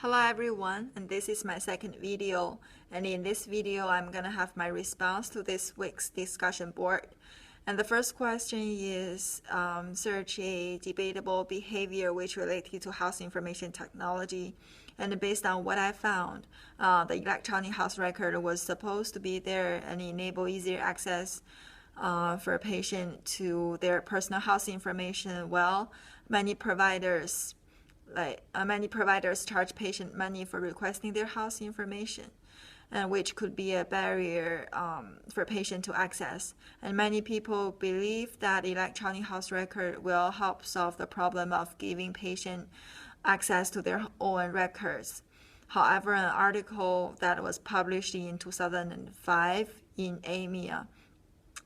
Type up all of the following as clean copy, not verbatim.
Hello everyone, and this is my second video, and in this video I'm gonna have my response to this week's discussion board. And the first question is search a debatable behavior which related to house information technology. And based on what I found, the electronic house record was supposed to be there and enable easier access for a patient to their personal house information. Well, many providers charge patient money for requesting their house information, and which could be a barrier for patient to access. And many people believe that electronic house record will help solve the problem of giving patient access to their own records. However, an article that was published in 2005 in AMIA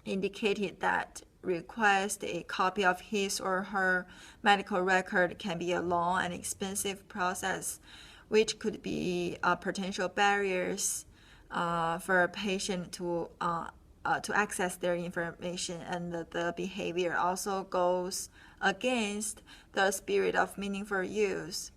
indicated that request a copy of his or her medical record can be a long and expensive process, which could be potential barriers for a patient to access their information, and the behavior also goes against the spirit of meaningful use,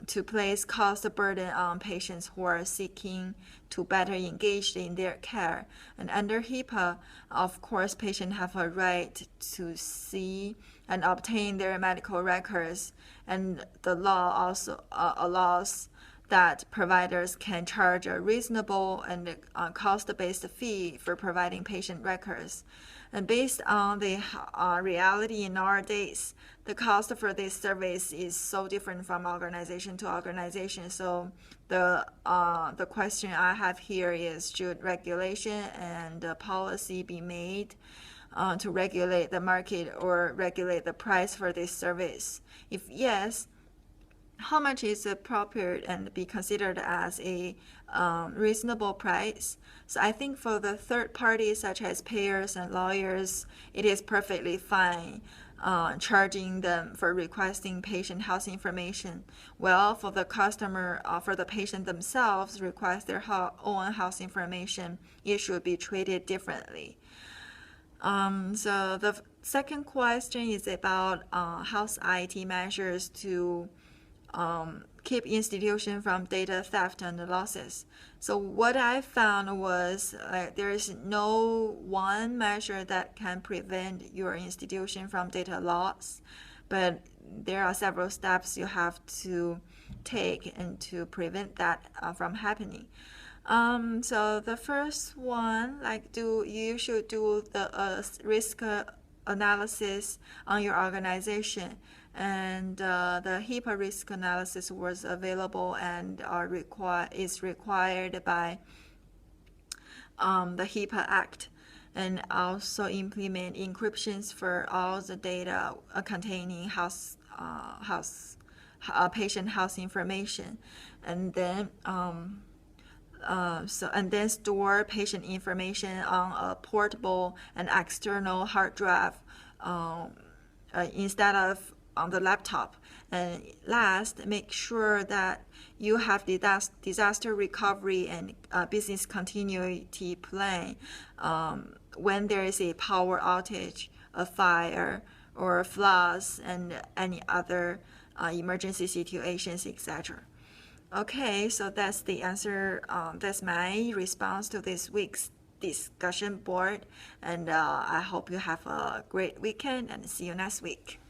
to place cost burden on patients who are seeking to better engage in their care. And under HIPAA, of course, patients have a right to see and obtain their medical records, and the law also allows that providers can charge a reasonable and cost-based fee for providing patient records. And based on the reality in our days, the cost for this service is so different from organization to organization. So the question I have here is, should regulation and policy be made to regulate the market or regulate the price for this service? If yes, how much is appropriate and be considered as a reasonable price? So I think for the third parties such as payers and lawyers, it is perfectly fine charging them for requesting patient house information. Well, for the customer, for the patient themselves request their own house information, it should be treated differently. So the second question is about house IT measures to keep institution from data theft and losses. So what I found was there is no one measure that can prevent your institution from data loss, but there are several steps you have to take and to prevent that from happening. So the first one, you should do the risk analysis on your organization, and the HIPAA risk analysis was available and is required by the HIPAA Act, and also implement encryptions for all the data containing patient house information, and then then store patient information on a portable and external hard drive instead of on the laptop. And last, make sure that you have disaster recovery and business continuity plan when there is a power outage, a fire, or floods, and any other emergency situations, etc. Okay, so that's the answer. That's my response to this week's discussion board, and I hope you have a great weekend and see you next week.